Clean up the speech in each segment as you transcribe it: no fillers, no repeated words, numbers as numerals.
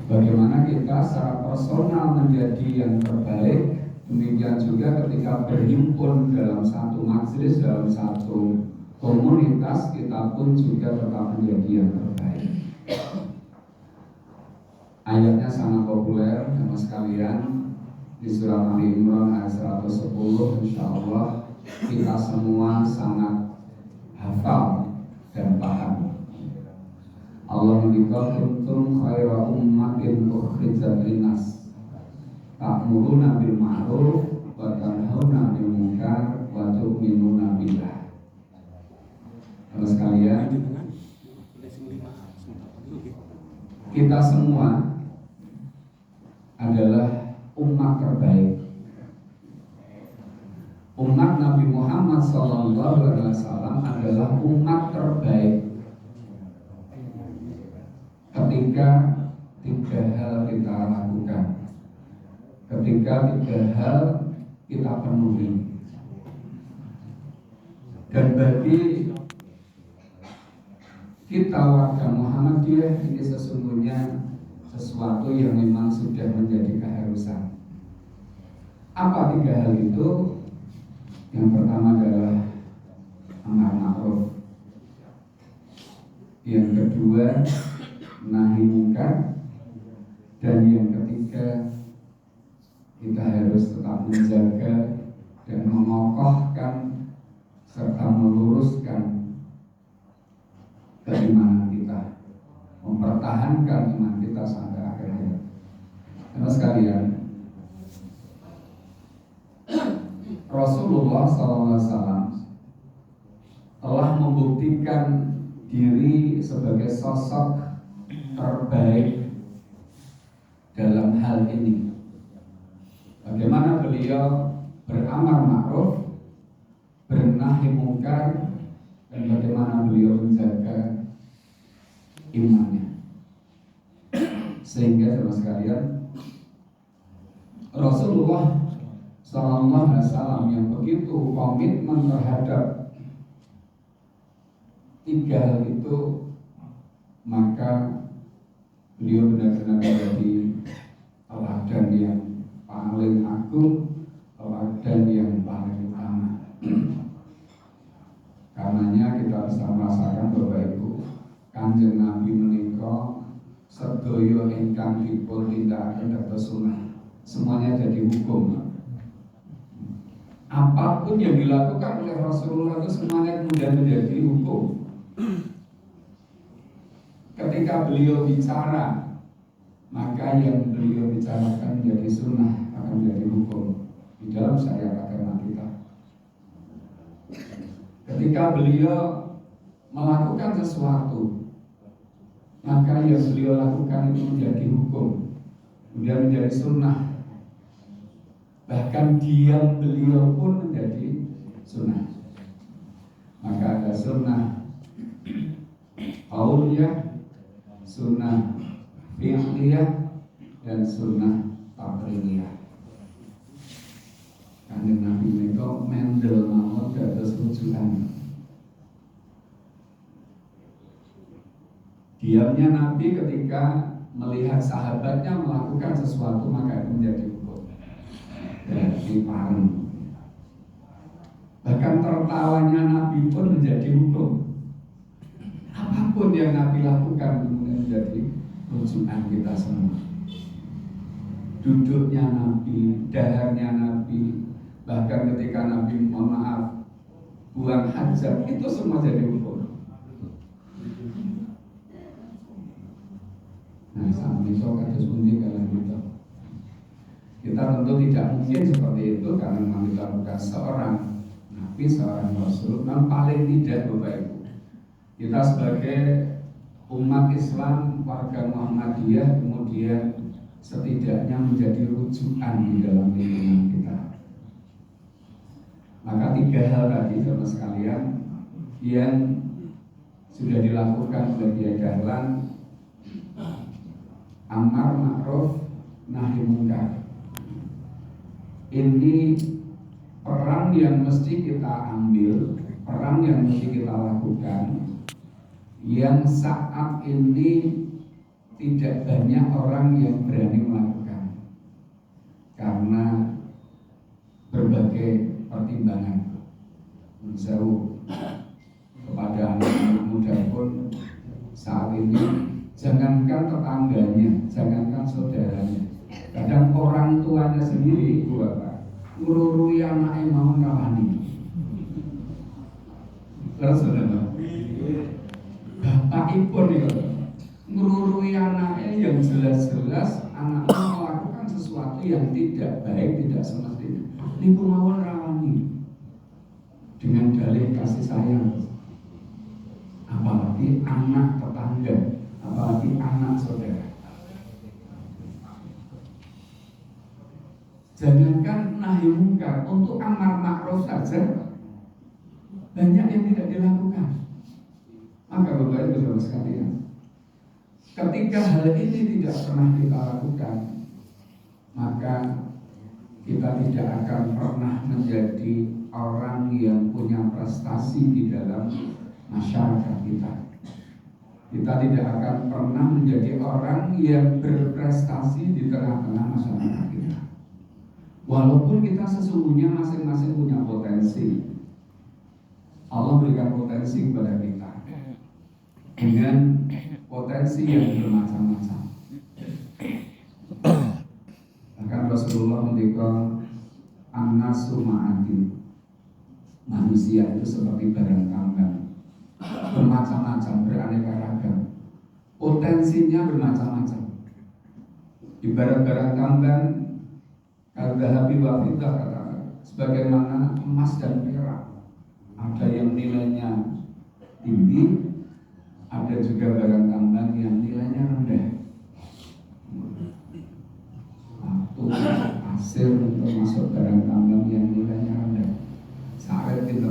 Bagaimana kita secara personal menjadi yang terbaik, demikian juga ketika berhimpun dalam satu majelis, dalam satu komunitas, kita pun juga tetap menjadi yang terbaik. Ayatnya sangat populer, teman sekalian, di surah Ali Imran ayat 110. Insya Allah kita semua sangat hafal dan paham. Allah mengatakan kuntum khaira ummatin ukhrijat linnas ta'muruna bil ma'ruf wa tanhauna 'anil munkar wa tu'minuna billah. Terus sekalian, kita semua adalah umat terbaik. Umat Nabi Muhammad SAW adalah umat terbaik ketika tiga hal kita lakukan, ketika tiga hal kita penuhi. Dan bagi kita warga Muhammadiyah, ini sesungguhnya sesuatu yang memang sudah menjadi keharusan. Apa tiga hal itu? Yang pertama adalah amar ma'ruf, yang kedua nahi munkar, dan yang ketiga kita harus tetap menjaga dan mengokohkan serta meluruskan keimanan kita, mempertahankan iman kita sampai akhir hayat. Teman sekalian, Rasulullah SAW telah membuktikan diri sebagai sosok terbaik dalam hal ini. Bagaimana beliau beramar ma'ruf, bernahi munkar, dan bagaimana beliau menjaga imannya. Sehingga teman sekalian, Rasulullah SAW yang begitu komitmen terhadap tiga hal itu, maka beliau benar-benar menjadi teladan yang paling agung, teladan yang paling utama. Karenanya kita bisa merasakan Bapak Ibu, Kanjeng Nabi menika sedaya ingkang dipun tindakaken dados sunah, semuanya jadi hukum. Apapun yang dilakukan oleh Rasulullah itu semuanya kemudian menjadi hukum. Ketika beliau bicara, maka yang beliau bicarakan menjadi sunnah, akan menjadi hukum di dalam syariat agama kita. Ketika beliau melakukan sesuatu, maka yang beliau lakukan itu menjadi hukum, kemudian menjadi sunnah. Bahkan diam beliau pun menjadi sunnah. Maka ada sunnah qauliyah, sunnah fi'liyah, dan sunnah taqririyah. Kanjeng Nabi menika mendel mawon dados rujukan. Diamnya Nabi ketika melihat sahabatnya melakukan sesuatu, maka itu menjadi hukum. Jadi pareng. Bahkan tertawanya Nabi pun menjadi hukum. Apapun yang Nabi lakukan kemudian menjadi rujukan kita semua. Duduknya Nabi, daharnya Nabi, bahkan ketika Nabi mohon maaf buang hajat, itu semua jadi hukum. Nah, saat besok kados pundi kalian kita. Kita tentu tidak mungkin seperti itu karena memang kita bukan seorang Nabi, seorang Rasul. Yang paling tidak Bapak Ibu, kita sebagai umat Islam, warga Muhammadiyah, kemudian setidaknya menjadi rujukan di dalam lingkungan kita. Maka tiga hal tadi teman sekalian yang sudah dilakukan oleh Kiai Dahlan, amar ma'ruf nahi munkar, ini peran yang mesti kita ambil, peran yang mesti kita lakukan, yang saat ini tidak banyak orang yang berani melakukan karena berbagai pertimbangan. Menseru kepada anak-anak muda pun saat ini, jangankan tetangganya, jangankan saudaranya, kadang orang tuanya sendiri, ibu bapak, ngururui anaknya mau ngawani. Terus bapak ibu nih, ngururui anaknya yang jelas-jelas anaknya melakukan sesuatu yang tidak baik, tidak semestinya. Niku mawon rawani dengan dalih kasih sayang. Apalagi anak tetangga, apalagi anak saudara. Jangankan nahi mungkar, untuk amar ma'ruf saja banyak yang tidak dilakukan. Maka Bapak Ibu Saudara sekalian, ketika hal ini tidak pernah kita lakukan, maka kita tidak akan pernah menjadi orang yang punya prestasi di dalam masyarakat kita. Kita tidak akan pernah menjadi orang yang berprestasi di tengah-tengah masyarakat kita. Walaupun kita sesungguhnya masing-masing punya potensi. Allah berikan potensi kepada kita dengan potensi yang bermacam-macam. Bahkan Rasulullah mendikong an-nasu ma'adin, manusia itu seperti barang tambang, bermacam-macam, beraneka ragam, potensinya bermacam-macam. Ibarat barang tambang, al-dhahabi wa fiddah, kata sebagaimana emas dan perak, ada yang nilainya tinggi, ada juga barang tambang yang nilainya rendah. Waktu hasil untuk masuk barang tambang yang nilainya rendah, sawit itu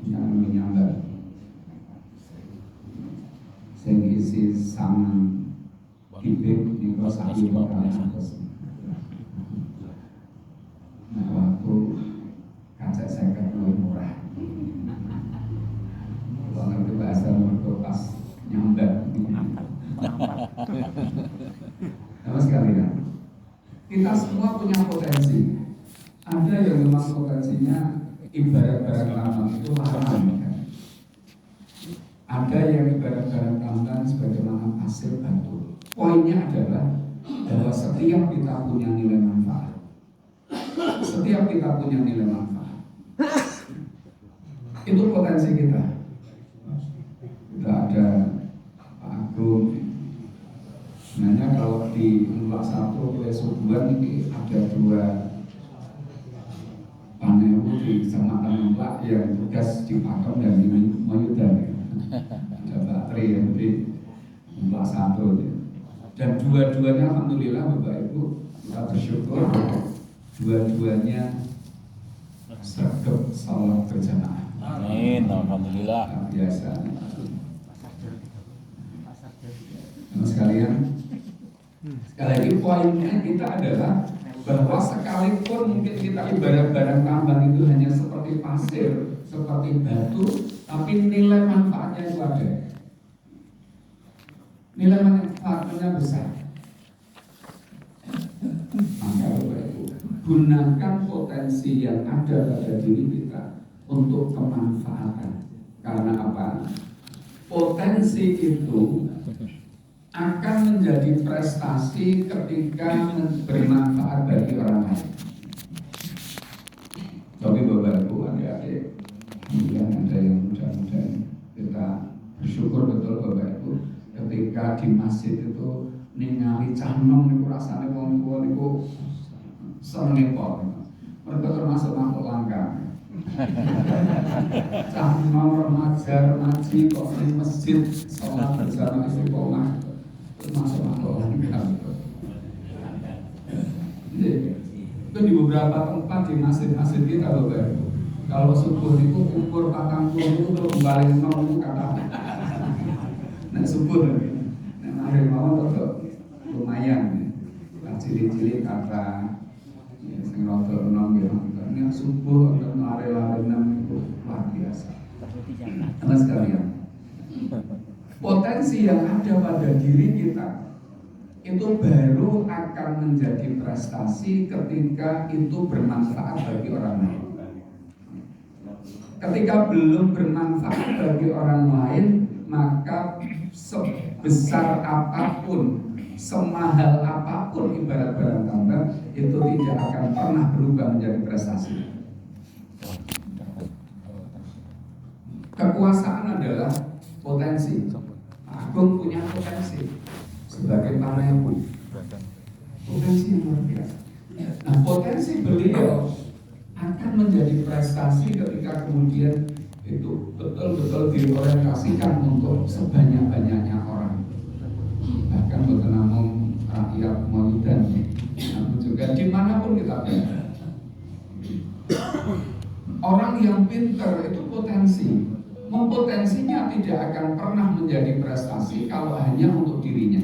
yang menyambar, sing isi sama kibik niko sapi bakal atas. Nah waktu kaca saya lebih murah. Kalau ngerti bahasa pas nyambar. Sama sekali kan. Kita semua punya potensi. Ada yang memang potensinya ibarat barang tambang itu haram kan? Ada yang ibarat barang tambang sebagaimana pasir batu. Poinnya adalah bahwa setiap kita punya nilai manfaat. Setiap kita punya nilai manfaat. Itu potensi kita. Kita ada Pak Agung. Sebenarnya kalau di Luak 1 Subuhan ini ada 2 panel di Kecamatan Luak yang tugas di Pakem dan di Mayudan. Ada Pak Tri yang di Luak 1 dan dua-duanya alhamdulillah Bapak Ibu kita bersyukur dua-duanya sergap salat berjamaah. Amin, alhamdulillah. Biasa. Teman sekalian, sekali lagi poinnya kita adalah bahwa sekalipun mungkin kita ibarat barang tambang itu hanya seperti pasir, seperti batu, tapi nilai manfaatnya itu ada. Nilai manfaatnya besar. Maka gunakan potensi yang ada pada diri kita untuk kemanfaatan. Karena apa? Potensi itu akan menjadi prestasi ketika bermanfaat bagi orang lain. Tapi Bapak Ibu, adik-adik, kemudian ada yang muda-muda, kita bersyukur betul Bapak Ibu, ketika di masjid itu ningali canom niku rasane wong tuwa niku seneng kok. Mereka termasuk makhluk langka. Canom remaja remaji kok di masjid sholat bersama istiqomah termasuk makhluk langka. Itu di beberapa tempat di masjid-masjid kita Bapak Ibu. Kalau subuh itu ukur 40 itu kembali 0 itu kata. Nah subuh nah hari mau tetap lumayan cilik-cilik kata sing rada enom ya ini subuh untuk lari-lari itu luar biasa. Teman sekalian, potensi potensi yang ada pada diri kita itu baru akan menjadi prestasi ketika itu bermanfaat bagi orang lain. Ketika belum bermanfaat bagi orang lain, maka sebesar apapun, semahal apapun ibarat barang tambang, itu tidak akan pernah berubah menjadi prestasi. Kekuasaan adalah potensi. Agung punya potensi sebagai panemu, potensi yang luar biasa. Nah, potensi beliau akan menjadi prestasi ketika kemudian itu betul-betul diorientasikan untuk sebanyak-banyaknya orang, bahkan bukan namun rakyat Maludan, namun juga dimanapun kita berada. Orang yang pintar itu potensi. Mempotensinya tidak akan pernah menjadi prestasi kalau hanya untuk dirinya.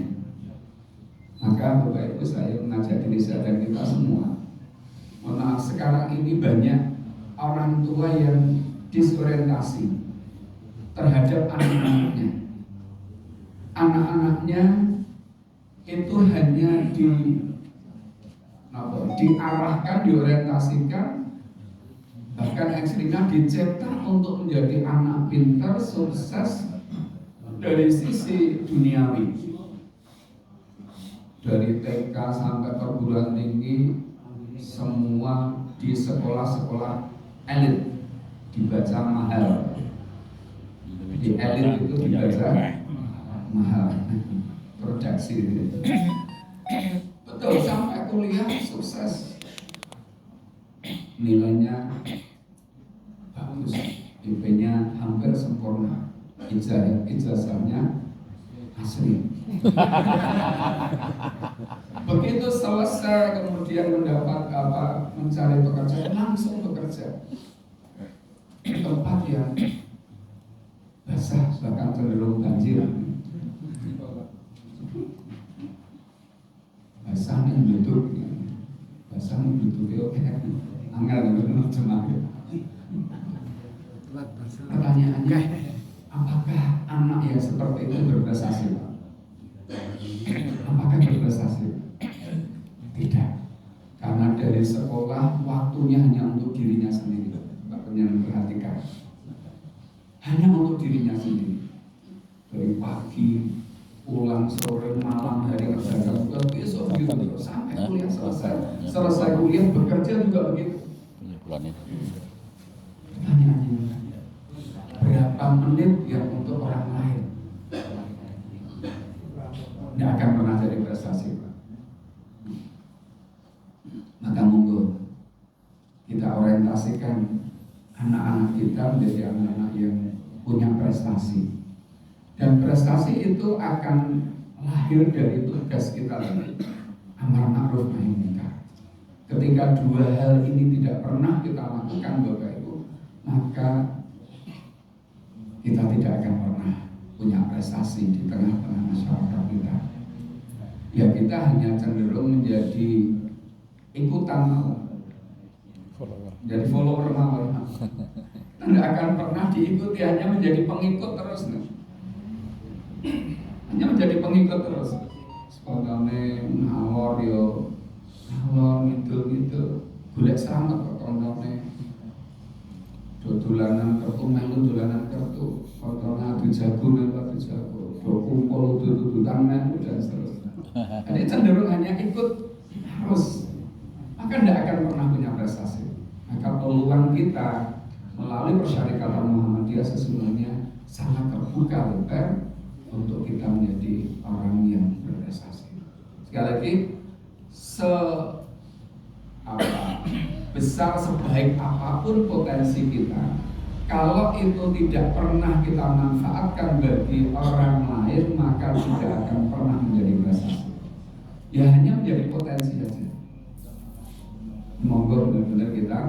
Maka Bapak Ibu, saya mengajak diri saya dan kita semua, maaf, sekarang ini banyak orang tua yang disorientasi terhadap anak-anaknya. Anak-anaknya itu hanya diarahkan, diorientasikan, bahkan ekstrimnya dicetak untuk menjadi anak pintar, sukses dari sisi duniawi. Dari TK sampai perguruan tinggi, semua di sekolah-sekolah elit dibaca mahal. Di elit itu dibaca mahal, produksi itu. Betul, sampai kuliah sukses, nilainya bagus, IP-nya hampir sempurna, ijazahnya asli. Begitu selesai kemudian mendapat mencari pekerjaan, langsung bekerja di tempat yang basah, bahkan cenderung banjir. Basah nih duduk, basah nih duduk, angel benar cuma. Pertanyaannya, apakah anak yang seperti itu berprestasi? Apakah berprestasi? Tidak, karena dari sekolah waktunya hanya untuk dirinya sendiri. Bapak yang perhatikan, hanya untuk dirinya sendiri. Dari pagi pulang, sore, malam, hari kerja, besok gitu sampai kuliah selesai. Selesai kuliah bekerja juga begitu. Pertanyaannya, berapa menit yang untuk orang lain? Tidak akan pernah jadi prestasi. Maka monggo kita orientasikan anak-anak kita menjadi anak-anak yang punya prestasi. Dan prestasi itu akan lahir dari tugas kita tadi, amar ma'ruf nahi munkar. Ketika dua hal ini tidak pernah kita lakukan, Bapak Ibu, maka kita tidak akan pernah punya prestasi di tengah-tengah masyarakat kita. Ya, kita hanya cenderung menjadi ikutan mau, jadi follower mau. Tidak akan pernah diikuti, hanya menjadi pengikut terus nih. Hanya menjadi pengikut terus. Spontane ngalor yo, ngalor gitu, golek selamat kok kontone. Dolanan kartu melu dolanan kartu, kontone adu jago melu adu jago, do kumpul dudutan melu dan seterusnya. Jadi cenderung hanya ikut harus, maka tidak akan pernah punya prestasi. Maka peluang kita melalui Persyarikatan Muhammadiyah sesungguhnya sangat terbuka lebar untuk kita menjadi orang yang berprestasi. Sekali lagi, besar sebaik apapun potensi kita, kalau itu tidak pernah kita manfaatkan bagi orang lain, maka tidak akan pernah menjadi prestasi. Ya hanya menjadi potensi saja. Monggo benar-benar kita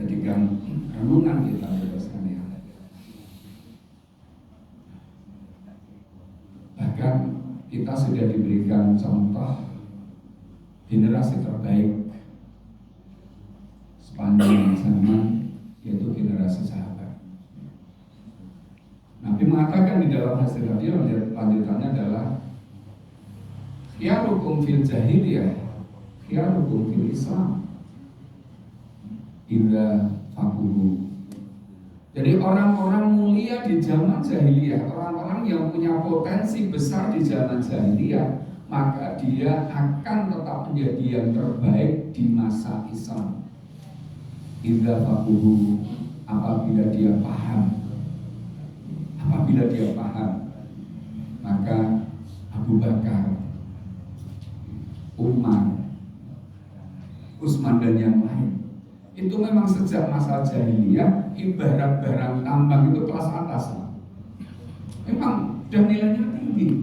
jadikan renungan kita sekalian. Bahkan kita sudah diberikan contoh generasi terbaik sepanjang zaman, yaitu generasi sahabat. Nabi mengatakan di dalam hasil radio lanjutannya adalah khiyarukum fil jahiliyah khiyarukum fil Islam idza faquhu. Jadi orang-orang mulia di zaman jahiliyah, orang-orang yang punya potensi besar di zaman jahiliyah, maka dia akan tetap menjadi yang terbaik di masa Islam. Idza faquhu, apabila dia paham, maka Abu Bakar, Umar, Utsman dan yang lain itu memang sejak masa jahiliyah ibarat barang tambang itu kelas atas, memang dan nilainya tinggi.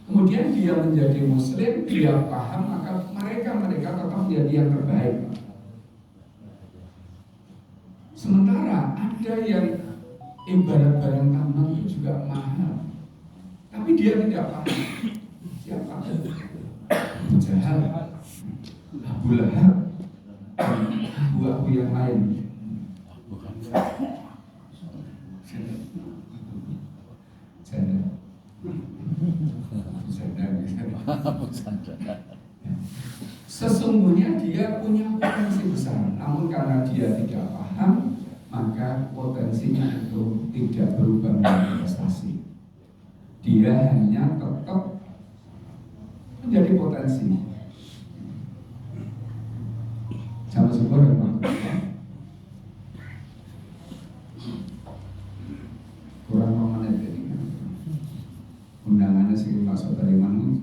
Kemudian dia menjadi muslim, dia paham, maka mereka tetap menjadi yang terbaik. Sementara ada yang ibarat barang tambang itu juga mahal, tapi dia tidak paham. Siapa? Abu Jahal, Abu Lahab, Abu yang lain. Sesungguhnya dia punya potensi besar, namun karena dia tidak paham, maka potensinya itu tidak berubah menjadi prestasi. Dia hanya tetap menjadi potensi. Sama syukur dan makhluk. Kurang menit ini. Undangannya sih Pak Saudari Manu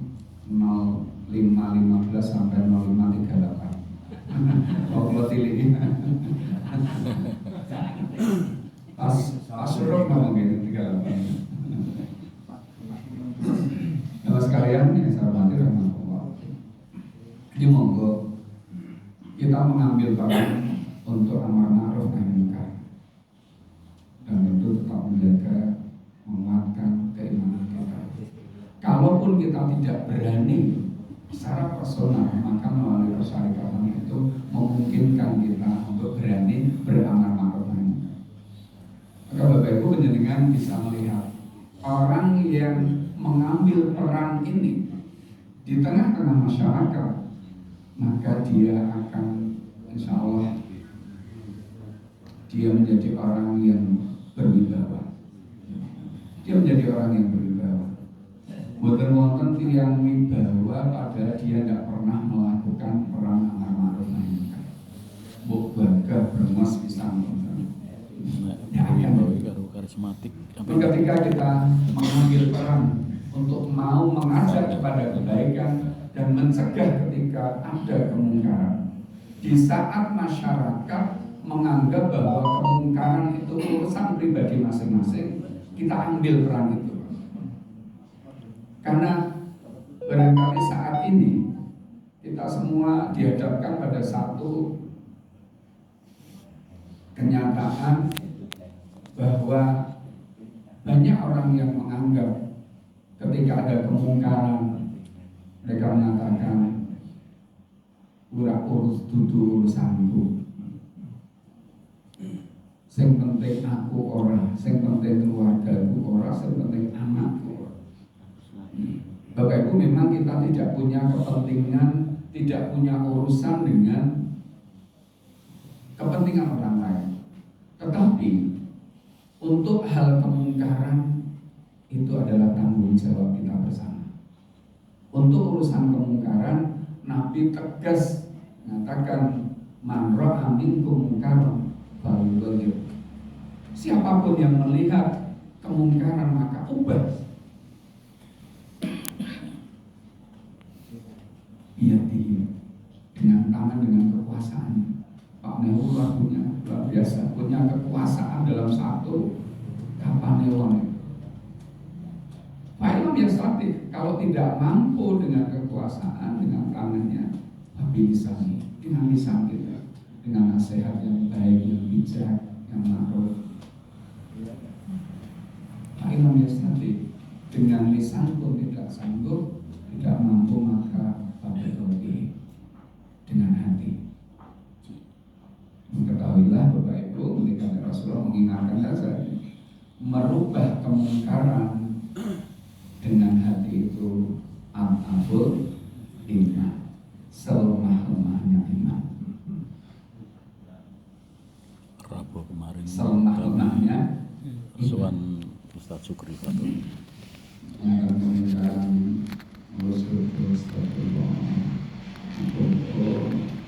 0515 sampai 0538. Kalau pilih pas Surok ngomong gitu 38. Nah sekalian yang saya hormati rahmatullah. Ini monggo kita mengambil peran untuk amar ma'ruf nahi munkar, dan itu tetap menjaga, menguatkan keimanan kita. Kalaupun kita tidak berani secara personal, maka melalui persyaratan itu memungkinkan kita untuk berani beramar ma'ruf nahi munkar. Maka Bapak Ibu penjenengan bisa melihat orang yang mengambil peran ini di tengah-tengah masyarakat, maka dia akan insya Allah dia menjadi orang yang berwibawa. Dia menjadi orang yang berwibawa. Bukan wonten yang wibawa padahal dia tidak pernah melakukan peran amar ma'ruf nahi munkar. Buk bangga bermas pisang. Ya akan karismatik. Ketika kita mengambil peran untuk mau mengajak kepada kebaikan dan mencegah ketika ada kemungkaran, di saat masyarakat menganggap bahwa kemungkaran itu urusan pribadi masing-masing, kita ambil peran itu. Karena barangkali saat ini kita semua dihadapkan pada satu kenyataan bahwa banyak orang yang menganggap ketika ada kemungkaran mereka mengatakan ora urus dudu urusanku, sing penting aku ora, sing penting keluargaku ora, sing penting anakku. Bapak Ibu, memang kita tidak punya kepentingan, tidak punya urusan dengan kepentingan orang lain, tetapi untuk hal kemungkaran itu adalah tanggung jawab kita bersama. Untuk urusan kemungkaran, Nabi tegas mengatakan man ra'a minkum munkaran falyughayyir. Siapapun yang melihat kemungkaran maka ubah. Biyadihi, dengan tangan, dengan kekuasaan. Pak Nehru luar biasa, punya kekuasaan dalam satu kapanewon. Pak Ilham yang statik, kalau tidak mampu dengan kekuasaan, dengan tangannya, tapi lisan, dengan lisan kita, dengan nasihat yang baik, yang bijak, yang ma'ruf. Pak Ilham yang statik, dengan lisan pun tidak sanggup, tidak mampu, maka pakai dengan hati. Mengetahuilah Bapak Ibu, ketika Rasulullah mengingatkan saja, merubah kemungkaran dengan hati itu al-abul iman, selemah-lemahnya iman. Rabu kemarin Selemah-lemahnya Suan Ustadz Sukri Fatul. akan kemungkaran musuh astagfirullah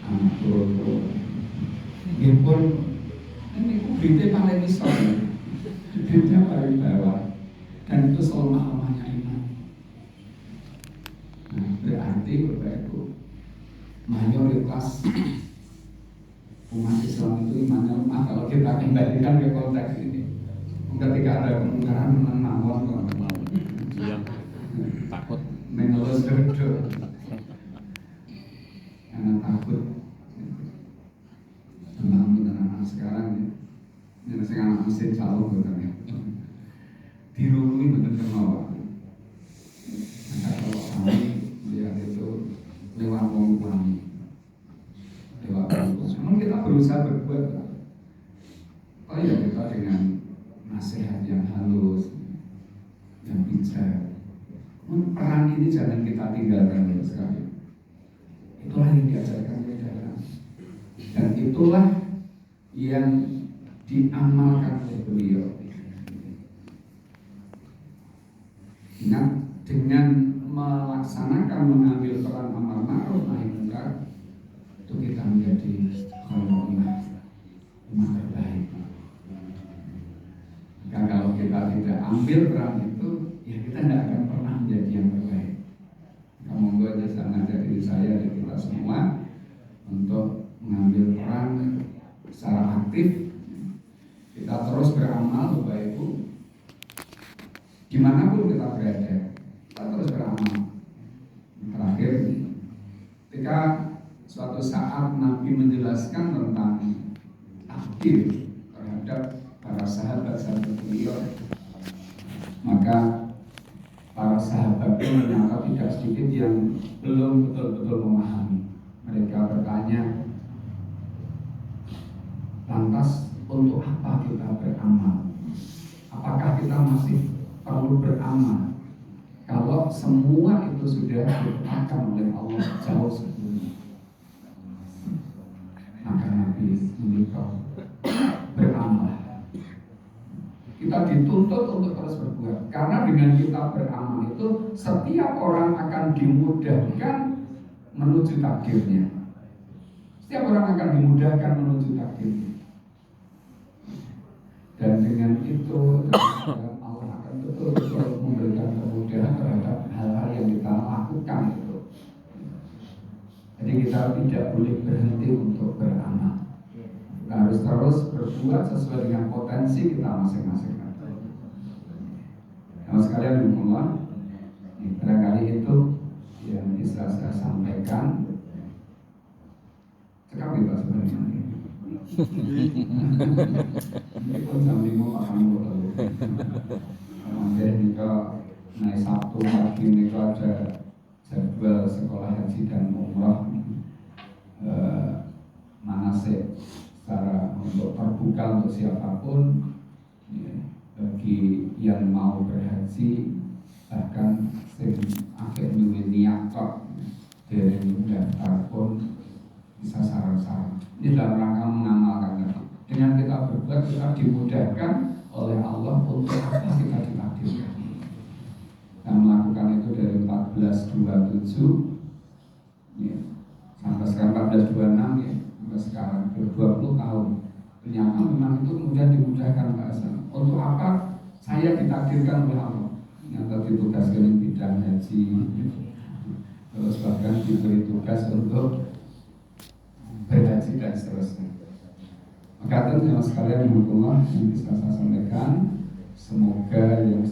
ampun ngipun ini berita paling isor, berita paling bawah, dan itu selemah-lemahnya iman. Nah, berarti Bapak Ibu, mayoritas umat Islam itu imannya lemah. Kalau kita kembalikan ke konteks ini, ketika ada kemungkaran menawar Yang takut mengelus duduk karena takut. Tentang anak sekarang ini sekarang anak mesin calon betul. Dirului betul kenal. Maka kalau kami melihat itu lewat kami, lewat memang kita berusaha berbuat. Oh ya, kita dengan nasihat yang halus, yang bijak. Peran ini jangan kita tinggalkan sekali. Itulah yang diajarkan kita, dan itulah yang diamalkan oleh beliau. Ingat, dengan melaksanakan mengambil peran amar ma'ruf nahi munkar, itu kita menjadi umat terbaik. Maka kalau kita tidak ambil peran itu, ya kita tidak akan pernah menjadi yang terbaik. Monggo aja sangat dari saya dan kita semua untuk mengambil peran secara aktif. Kita terus beramal, Bapak Ibu, dimanapun kita berada, kita terus beramal. Terakhir, ketika suatu saat Nabi menjelaskan tentang takdir terhadap para sahabat-sahabat beliau, maka para sahabat pun ternyata tidak sedikit yang belum betul-betul memahami. Mereka bertanya, lantas untuk apa kita beramal? Apakah kita masih perlu beramal kalau semua itu sudah ditetapkan oleh Allah jauh sebelumnya? Maka Nabi menyuruh beramal. Kita dituntut untuk terus berbuat, karena dengan kita beramal itu setiap orang akan dimudahkan menuju takdirnya. Setiap orang akan dimudahkan menuju takdirnya. Dan dengan itu Allah akan betul-betul memberikan kemudahan terhadap hal-hal yang kita lakukan itu. Jadi kita tidak boleh berhenti untuk beramal. Kita harus terus berbuat sesuai dengan potensi kita masing-masing. Kalau sekalian Allah, barangkali itu yang bisa saya sampaikan. Cekap ya Pak sebenarnya. Ini pun sambil mau makan bola. Kemudian juga naik Sabtu pagi ini ada jadwal sekolah haji dan umrah. Manasik secara untuk terbuka untuk siapapun, ya, bagi yang mau berhaji, bahkan sing akhir niat kok dari daftar pun bisa saran-saran. Ini dalam rangka mengamalkan tadi. Dengan kita berbuat, kita dimudahkan oleh Allah untuk apa kita ditakdirkan. Dan melakukan itu dari 1427 ya, sampai sekarang 1426 ya, sampai sekarang 20 tahun. Ternyata memang itu kemudian dimudahkan Pak Hasan. Untuk apa saya ditakdirkan oleh Allah? Yang ditugaskan di bidang haji, terus bahkan diberi tugas untuk berhaji dan seterusnya. Maka itu sekalian Allah yang bisa saya sampaikan, semoga yang